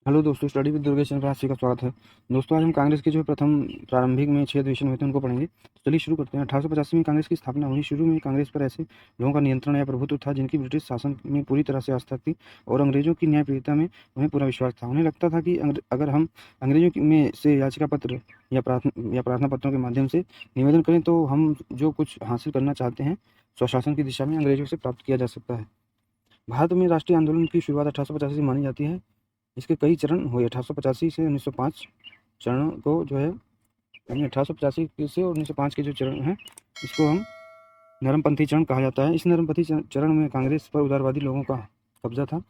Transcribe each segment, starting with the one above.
Hello दोस्तों, study with Durgesh चंद्र राशि का स्वागत है। दोस्तों, आज हम कांग्रेस के जो प्रथम प्रारंभिक में 6 अधिवेशन हुए थे उनको पढ़ेंगे। तो चलिए शुरू करते हैं। 1885 में कांग्रेस की स्थापना हुई। शुरू में कांग्रेस पर ऐसे लोगों का नियंत्रण या प्रभुत्व था जिनकी ब्रिटिश शासन में पूरी तरह से आस्था थी और अंग्रेजों की न्यायप्रियता में उन्हें पूरा विश्वास था। उन्हें लगता था कि अगर हम में से याचिका पत्र या प्रार्थना पत्रों के माध्यम से निवेदन करें तो हम जो कुछ हासिल करना चाहते हैं स्वशासन की दिशा में अंग्रेजों से प्राप्त किया जा सकता है। भारत में राष्ट्रीय आंदोलन की शुरुआत 1885 से मानी जाती है। इसके कई चरण हुए। 1885 से 1905 चरणों को जो है, यानी 1885 से और 1905 के जो चरण हैं इसको हम नरमपंथी चरण कहा जाता है। इस नरमपंथी चरण में कांग्रेस पर उदारवादी लोगों का कब्जा था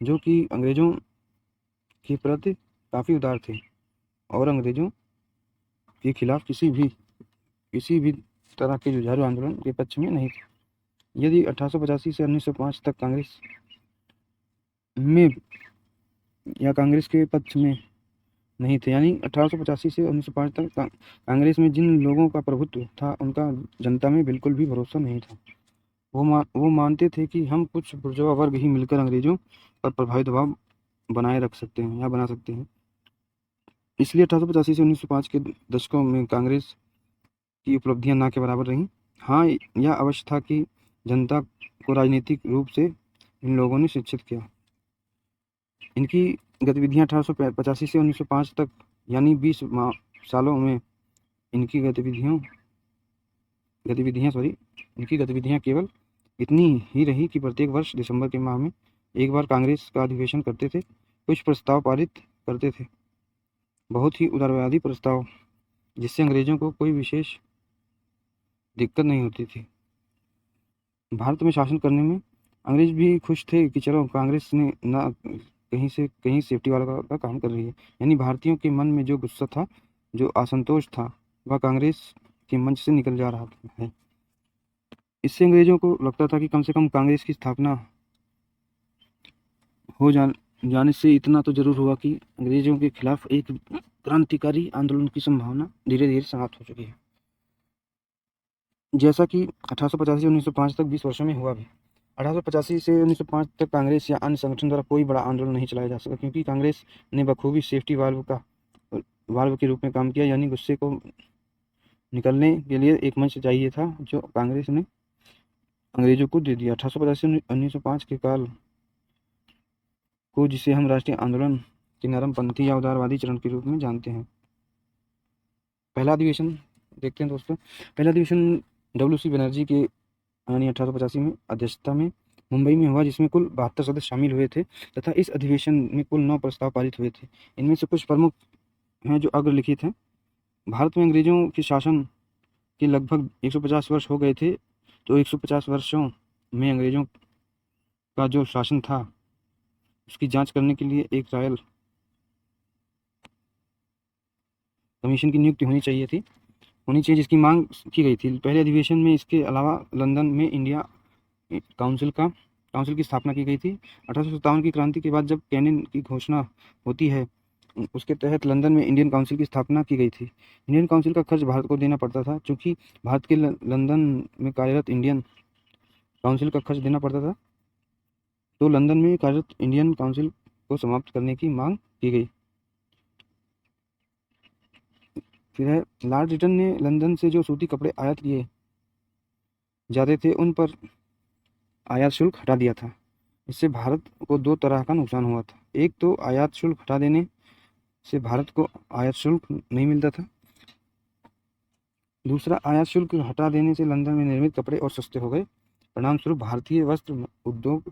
जो कि अंग्रेजों के प्रति काफ़ी उदार थे और अंग्रेजों के खिलाफ किसी भी तरह के जुझारू आंदोलन के पक्ष में नहीं थे। यदि 1885 से 1905 तक कांग्रेस में या कांग्रेस के पक्ष में नहीं थे, यानी 1885 से 1905 तक कांग्रेस में जिन लोगों का प्रभुत्व था उनका जनता में बिल्कुल भी भरोसा नहीं था। वो मानते थे कि हम कुछ बुर्जुआ वर्ग ही मिलकर अंग्रेजों पर प्रभावी दबाव बनाए रख सकते हैं या बना सकते हैं। इसलिए 1885 से 1905 के दशकों में कांग्रेस की उपलब्धियां ना के बराबर रहीं। हाँ, यह अवश्य था कि जनता को राजनीतिक रूप से इन लोगों ने शिक्षित किया। इनकी गतिविधियां 1885 से 1905 तक यानी 20 सालों में इनकी गतिविधियां केवल इतनी ही रही कि प्रत्येक वर्ष दिसंबर के माह में एक बार कांग्रेस का अधिवेशन करते थे, कुछ प्रस्ताव पारित करते थे, बहुत ही उदारवादी प्रस्ताव, जिससे अंग्रेजों को कोई विशेष दिक्कत नहीं होती थी। भारत में शासन करने में अंग्रेज भी खुश थे कि चलो कांग्रेस ने ना कहीं से कहीं सेफ्टी वाला का काम कर रही है। यानी भारतीयों के मन में जो गुस्सा था, जो असंतोष था, वह कांग्रेस के मंच से निकल जा रहा है। इससे अंग्रेजों को लगता था कि कम से कम कांग्रेस की स्थापना हो जाने से इतना तो जरूर हुआ कि अंग्रेजों के खिलाफ एक क्रांतिकारी आंदोलन की संभावना धीरे धीरे समाप्त हो चुकी है, जैसा कि 1885 से 1905 तक 20 वर्षों में हुआ भी। 1885 से 1905 तक कांग्रेस या अन्य संगठन द्वारा कोई बड़ा आंदोलन नहीं चलाया जा सका क्योंकि कांग्रेस ने बखूबी सेफ्टी वाल्व के रूप में काम किया। यानी गुस्से को निकलने के लिए एक मंच चाहिए था जो कांग्रेस ने अंग्रेजों को दे दिया। 1885 से 1905 के काल को, जिसे हम राष्ट्रीय आंदोलन के नरमपंथी या उदारवादी चरण के रूप में जानते हैं। पहला अधिवेशन देखते हैं दोस्तों। पहला अधिवेशन WC बनर्जी के यानी 1885 में अध्यक्षता में मुंबई में हुआ, जिसमें कुल 72 सदस्य शामिल हुए थे तथा इस अधिवेशन में कुल 9 प्रस्ताव पारित हुए थे। इनमें से कुछ प्रमुख हैं जो अग्रलिखित हैं। भारत में अंग्रेजों के शासन के लगभग 150 वर्ष हो गए थे, तो 150 वर्षों में अंग्रेजों का जो शासन था उसकी जांच करने के लिए एक रॉयल कमीशन की नियुक्ति होनी चाहिए जिसकी मांग की गई थी। पहले अधिवेशन में इसके अलावा लंदन में इंडिया काउंसिल की स्थापना की गई थी। 1857 की क्रांति के बाद जब कैनिंग की घोषणा होती है, उसके तहत लंदन में इंडियन काउंसिल की स्थापना की गई थी। इंडियन काउंसिल का खर्च भारत को देना पड़ता था। चूंकि भारत के लंदन में कार्यरत इंडियन काउंसिल का खर्च देना पड़ता था, तो लंदन में कार्यरत इंडियन काउंसिल को समाप्त करने की मांग की गई। फिर है, लॉर्ड रिटन ने लंदन से जो सूती कपड़े आयात किए जाते थे उन पर आयात शुल्क हटा दिया था। इससे भारत को दो तरह का नुकसान हुआ था। एक तो आयात शुल्क हटा देने से भारत को आयात शुल्क नहीं मिलता था। दूसरा, आयात शुल्क हटा देने से लंदन में निर्मित कपड़े और सस्ते हो गए। परिणाम स्वरूप भारतीय वस्त्र उद्योग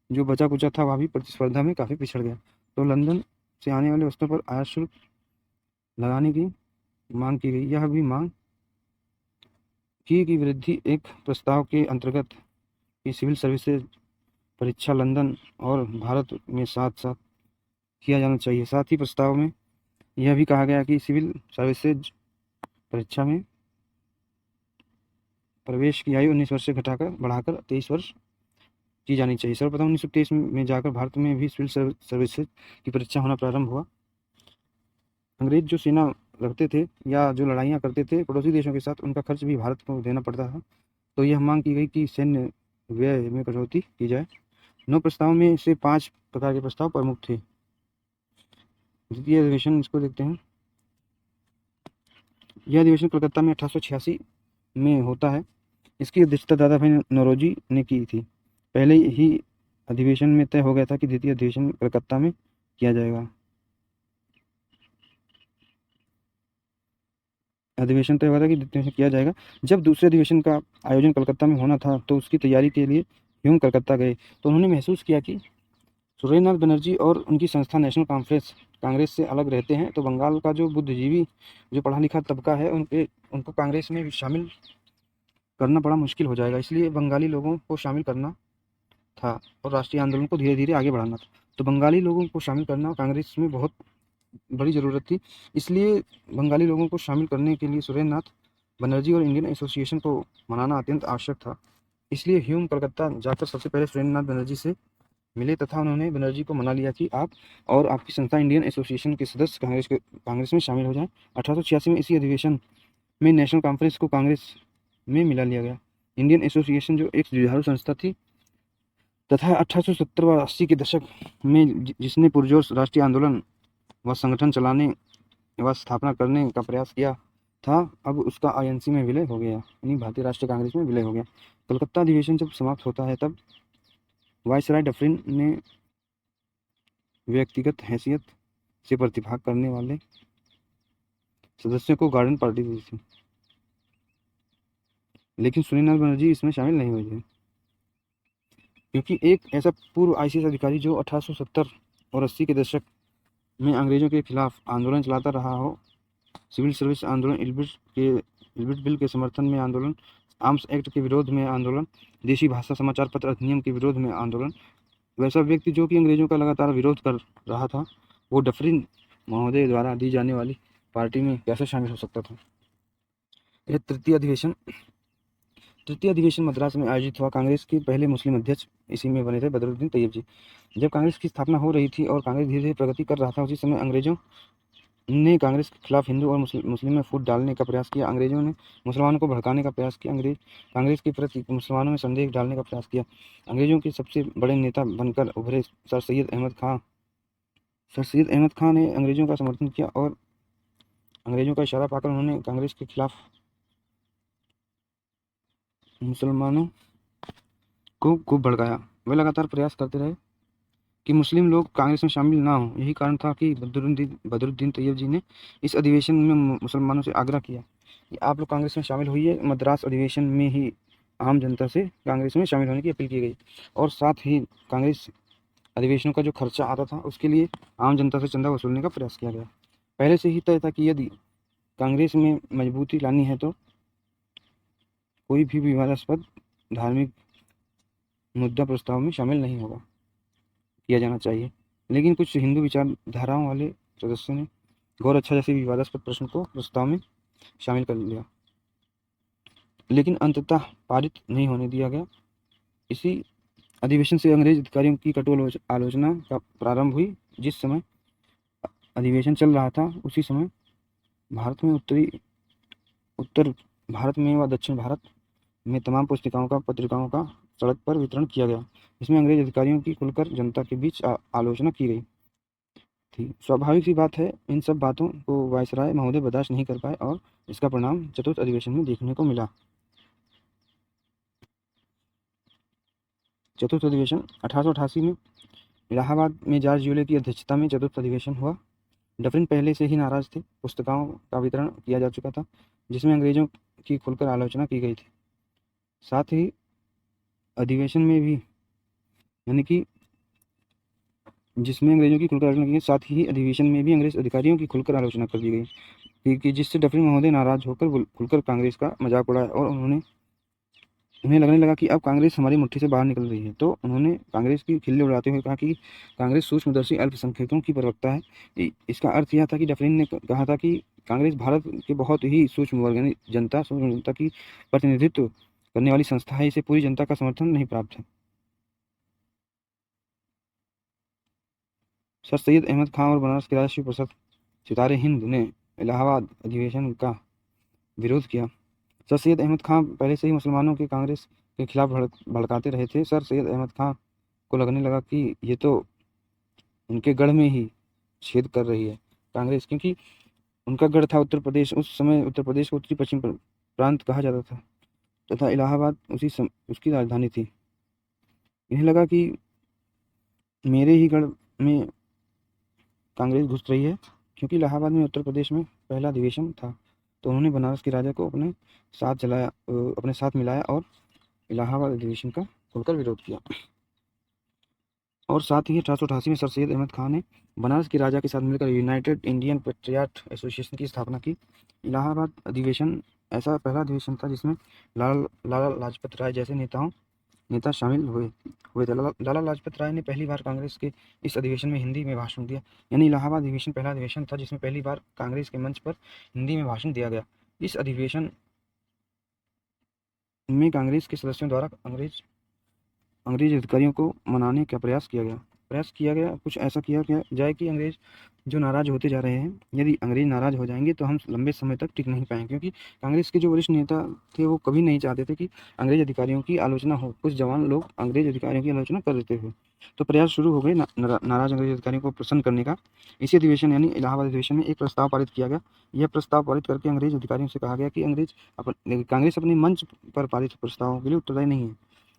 जो बचा कुचा था वह भी प्रतिस्पर्धा में काफ़ी पिछड़ गया। तो लंदन से आने वाले वस्तुओं पर आयात शुल्क लगाने की मांग की गई। यह भी मांग की वृद्धि एक प्रस्ताव के अंतर्गत की सिविल सर्विसेज परीक्षा लंदन और भारत में साथ साथ किया जाना चाहिए। साथ ही प्रस्ताव में यह भी कहा गया कि सिविल सर्विसेज परीक्षा में प्रवेश की आयु 19 वर्ष से बढ़ाकर 23 वर्ष की जानी चाहिए। सर्वप्रथम 1923 में जाकर भारत में भी सिविल सर्विसेज की परीक्षा होना प्रारंभ हुआ। अंग्रेज जो सेना रखते थे या जो लड़ाइयाँ करते थे पड़ोसी देशों के साथ, उनका खर्च भी भारत को देना पड़ता था। तो यह मांग की गई कि सैन्य व्यय में कटौती की जाए। 9 प्रस्तावों में से 5 प्रकार के प्रस्ताव प्रमुख थे। द्वितीय अधिवेशन इसको देखते हैं। यह अधिवेशन कलकत्ता में 1886 में होता है। इसकी अध्यक्षता दादा भाई नौरोजी ने की थी। पहले ही अधिवेशन में तय हो गया था कि द्वितीय अधिवेशन कलकत्ता में किया जाएगा। अधिवेशन तय हुआ था कि द्वितीय अधिवेशन किया जाएगा। जब दूसरे अधिवेशन का आयोजन कलकत्ता में होना था तो उसकी तैयारी के लिए ह्यूम कलकत्ता गए, तो उन्होंने महसूस किया कि सुरेंद्रनाथ बनर्जी और उनकी संस्था नेशनल कॉन्फ्रेंस कांग्रेस से अलग रहते हैं, तो बंगाल का जो बुद्धिजीवी जो पढ़ा लिखा तबका है उनको कांग्रेस में शामिल करना बड़ा मुश्किल हो जाएगा। इसलिए बंगाली लोगों को शामिल करना था और राष्ट्रीय आंदोलन को धीरे धीरे आगे बढ़ाना था। तो बंगाली लोगों को शामिल करना कांग्रेस में बहुत बड़ी ज़रूरत थी। इसलिए बंगाली लोगों को शामिल करने के लिए सुरेंद्रनाथ बनर्जी और इंडियन एसोसिएशन को मनाना अत्यंत आवश्यक था। इसलिए ह्यूम कलकत्ता जाकर सबसे पहले सुरेंद्रनाथ बनर्जी से मिले तथा उन्होंने बनर्जी को मना लिया कि आप और आपकी संस्था इंडियन एसोसिएशन के सदस्य कांग्रेस में शामिल हो जाएं। 1886 में इसी अधिवेशन में नेशनल कॉन्फ्रेंस को कांग्रेस में मिला लिया गया। इंडियन एसोसिएशन जो एक जुझारू संस्था थी तथा 1870 व 80 के दशक में जिसने पुरजोर राष्ट्रीय आंदोलन व संगठन चलाने व स्थापना करने का प्रयास किया था, अब उसका आईएनसी में विलय हो गया, यानी भारतीय राष्ट्रीय कांग्रेस में विलय हो गया। कलकत्ता अधिवेशन जब समाप्त होता है तब वायसराय डफरिन ने व्यक्तिगत हैसियत से प्रतिभाग करने वाले सदस्यों को गार्डन पार्टी दी थी, लेकिन सुरेंद्रनाथ बनर्जी इसमें शामिल नहीं हुए थे, क्योंकि एक ऐसा पूर्व आईसीएस अधिकारी जो 1870 और 80 के दशक में अंग्रेजों के खिलाफ आंदोलन चलाता रहा हो, सिविल सर्विस आंदोलन, इल्बिट बिल के समर्थन में आंदोलन, आर्म्स एक्ट के विरोध में आंदोलन, देशी भाषा समाचार पत्र अधिनियम के विरोध में आंदोलन, वैसा व्यक्ति जो कि अंग्रेजों का लगातार विरोध कर रहा था, वो डफरिन महोदय द्वारा दी जाने वाली पार्टी में कैसे शामिल हो सकता था। यह तृतीय अधिवेशन मद्रास में आयोजित हुआ। कांग्रेस के पहले मुस्लिम अध्यक्ष इसी में बने थे बदरुद्दीन तैयब जी। जब कांग्रेस की स्थापना हो रही थी और कांग्रेस धीरे धीरे प्रगति कर रहा था, उसी समय अंग्रेजों ने कांग्रेस के खिलाफ हिंदू और मुस्लिम में फूट डालने का प्रयास किया। अंग्रेजों ने मुसलमानों को भड़काने का प्रयास किया। कांग्रेस के प्रति मुसलमानों में संदेह डालने का प्रयास किया। अंग्रेजों के सबसे बड़े नेता बनकर उभरे सर सैयद अहमद खां ने अंग्रेजों का समर्थन किया और अंग्रेजों का इशारा पाकर उन्होंने कांग्रेस के खिलाफ मुसलमानों को खूब भड़काया। वे लगातार प्रयास करते रहे कि मुस्लिम लोग कांग्रेस में शामिल ना हों। यही कारण था कि बदरुद्दीन तैयब जी ने इस अधिवेशन में मुसलमानों से आग्रह किया कि आप लोग कांग्रेस में शामिल होइए। मद्रास अधिवेशन में ही आम जनता से कांग्रेस में शामिल होने की अपील की गई और साथ ही कांग्रेस अधिवेशनों का जो खर्चा आता था उसके लिए आम जनता से चंदा वसूलने का प्रयास किया गया। पहले से ही तय था कि यदि कांग्रेस में मजबूती लानी है तो कोई भी विवादास्पद धार्मिक मुद्दा प्रस्ताव में शामिल नहीं किया जाना चाहिए। लेकिन कुछ हिंदू विचारधाराओं वाले सदस्यों ने गौर अच्छा जैसे विवादास्पद प्रश्न को प्रस्ताव में शामिल कर लिया, लेकिन अंततः पारित नहीं होने दिया गया। इसी अधिवेशन से अंग्रेज अधिकारियों की कटु आलोचना का प्रारंभ हुई। जिस समय अधिवेशन चल रहा था उसी समय भारत में उत्तर भारत में व दक्षिण भारत में तमाम पत्रिकाओं का सड़क पर वितरण किया गया। इसमें अंग्रेज अधिकारियों की खुलकर जनता के बीच आलोचना की गई थी। स्वाभाविक सी बात है, इन सब बातों को वायसराय महोदय बर्दाश्त नहीं कर पाए और इसका परिणाम चतुर्थ अधिवेशन में देखने को मिला। चतुर्थ अधिवेशन 1888 में इलाहाबाद में जॉर्ज यूले की अध्यक्षता में चतुर्थ अधिवेशन हुआ। डफरिन पहले से ही नाराज थे। पुस्तकों का वितरण किया जा चुका था जिसमें अंग्रेजों की खुलकर आलोचना की गई थी। साथ ही अधिवेशन में भी यानी कि जिसमें अंग्रेजों की खुलकर आलोचना की, साथ ही अधिवेशन में भी अंग्रेज अधिकारियों की खुलकर आलोचना कर दी गई कि जिससे डफरिन महोदय नाराज होकर खुलकर कांग्रेस का मजाक उड़ाया और उन्हें लगने लगा कि अब कांग्रेस हमारी मुट्ठी से बाहर निकल रही है। तो उन्होंने कांग्रेस की खिल्ली उड़ाते हुए कहा कि कांग्रेस सूक्ष्मदर्शी अल्पसंख्यकों की प्रवक्ता है। इसका अर्थ यह था कि डफरिन ने कहा था कि कांग्रेस भारत के बहुत ही सूक्ष्म वर्ग यानी सूक्ष्म जनता की प्रतिनिधित्व करने वाली संस्था है। इसे पूरी जनता का समर्थन नहीं प्राप्त है। सर सैयद अहमद खां और बनारस के राष्ट्रीय प्रसाद सितारे हिंद ने इलाहाबाद अधिवेशन का विरोध किया। सर सैयद अहमद खां पहले से ही मुसलमानों के कांग्रेस के खिलाफ भड़काते रहे थे। सर सैयद अहमद खां को लगने लगा कि ये तो उनके गढ़ में ही छेद कर रही है कांग्रेस, क्योंकि उनका गढ़ था उत्तर प्रदेश। उस समय उत्तर प्रदेश को उत्तरी पश्चिम प्रांत कहा जाता था तथा इलाहाबाद उसकी राजधानी थी। इन्हें लगा कि मेरे ही गढ़ में कांग्रेस घुस रही है, क्योंकि इलाहाबाद में उत्तर प्रदेश में पहला अधिवेशन था। तो उन्होंने बनारस के राजा को अपने साथ मिलाया और इलाहाबाद अधिवेशन का खुलकर विरोध किया। और साथ ही 1888 में सर सैयद अहमद खान ने बनारस के राजा के साथ मिलकर यूनाइटेड इंडियन पेट्रियाट एसोसिएशन की स्थापना की। इलाहाबाद अधिवेशन ऐसा पहला अधिवेशन था जिसमें लाला लाजपत राय जैसे नेता शामिल हुए थे। लाला लाजपत राय ने पहली बार कांग्रेस के इस अधिवेशन में हिंदी में भाषण दिया। यानी इलाहाबाद अधिवेशन पहला अधिवेशन था जिसमें पहली बार कांग्रेस के मंच पर हिंदी में भाषण दिया गया। इस अधिवेशन में कांग्रेस के सदस्यों द्वारा अंग्रेज अधिकारियों को मनाने का प्रयास किया गया। कुछ ऐसा किया जाए कि अंग्रेज जो नाराज होते जा रहे हैं, यदि अंग्रेज नाराज हो जाएंगे तो हम लंबे समय तक टिक नहीं पाएंगे, क्योंकि कांग्रेस के जो वरिष्ठ नेता थे वो कभी नहीं चाहते थे कि अंग्रेज अधिकारियों की आलोचना हो। कुछ जवान लोग अंग्रेज अधिकारियों की आलोचना कर देते थे। तो प्रयास शुरू हो गए नाराज अंग्रेज अधिकारियों को प्रसन्न करने का। इसी अधिवेशन यानी इलाहाबाद अधिवेशन में एक प्रस्ताव पारित किया गया। यह प्रस्ताव पारित करके अंग्रेज अधिकारियों से कहा गया कि कांग्रेस अपने मंच पर पारित प्रस्तावों के लिए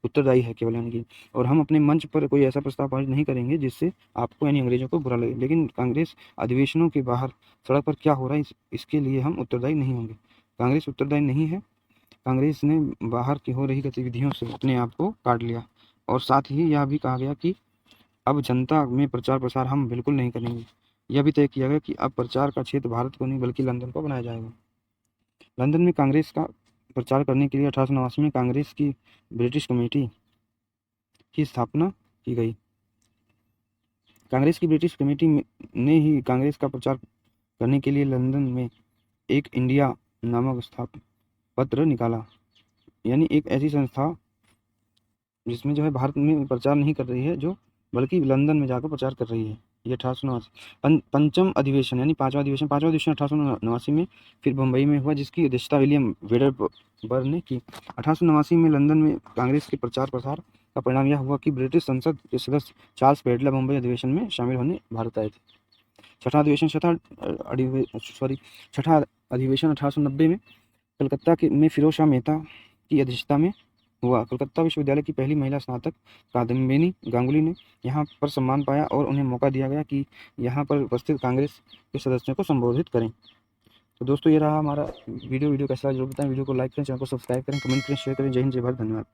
उत्तरदायी है केवल, यानी कि, और हम अपने मंच पर कोई ऐसा प्रस्ताव पारित नहीं करेंगे जिससे आपको यानी अंग्रेजों को बुरा लगे। लेकिन कांग्रेस अधिवेशनों के बाहर सड़क पर क्या हो रहा है इसके लिए हम उत्तरदायी नहीं होंगे। कांग्रेस उत्तरदायी नहीं है। कांग्रेस ने बाहर की हो रही गतिविधियों से अपने आप को काट लिया। और साथ ही यह भी कहा गया कि अब जनता में प्रचार प्रसार हम बिल्कुल नहीं करेंगे। यह भी तय किया गया कि अब प्रचार का क्षेत्र भारत को नहीं बल्कि लंदन को बनाया जाएगा। लंदन में कांग्रेस का प्रचार करने के लिए 1889 में कांग्रेस की ब्रिटिश कमेटी की स्थापना की गई। कांग्रेस की ब्रिटिश कमेटी ने ही कांग्रेस का प्रचार करने के लिए लंदन में एक इंडिया नामक पत्र निकाला, यानी एक ऐसी संस्था जिसमें जो है भारत में प्रचार नहीं कर रही है, जो बल्कि लंदन में जाकर प्रचार कर रही है। ये 1889 पंचम अधिवेशन यानी पांचवा अधिवेशन 1889 में फिर बम्बई में हुआ, जिसकी अध्यक्षता विलियम वेडरबर्न ने की। 1889 में लंदन में कांग्रेस के प्रचार प्रसार का परिणाम यह हुआ कि ब्रिटिश संसद के सदस्य चार्ल्स बेडला बम्बई अधिवेशन में शामिल होने भारत आए थे। छठा अधिवेशन 1890 में कलकत्ता में फिरोज शाह मेहता की अध्यक्षता में हुआ। कलकत्ता विश्वविद्यालय की पहली महिला स्नातक कादम्बिनी गांगुली ने यहाँ पर सम्मान पाया और उन्हें मौका दिया गया कि यहाँ पर उपस्थित कांग्रेस के सदस्यों को संबोधित करें। तो दोस्तों, ये रहा हमारा वीडियो कैसा लगा जरूर बताएं। वीडियो को लाइक करें, चैनल को सब्सक्राइब करें, कमेंट करें, शेयर करें। जय हिंद, जय भारत, धन्यवाद।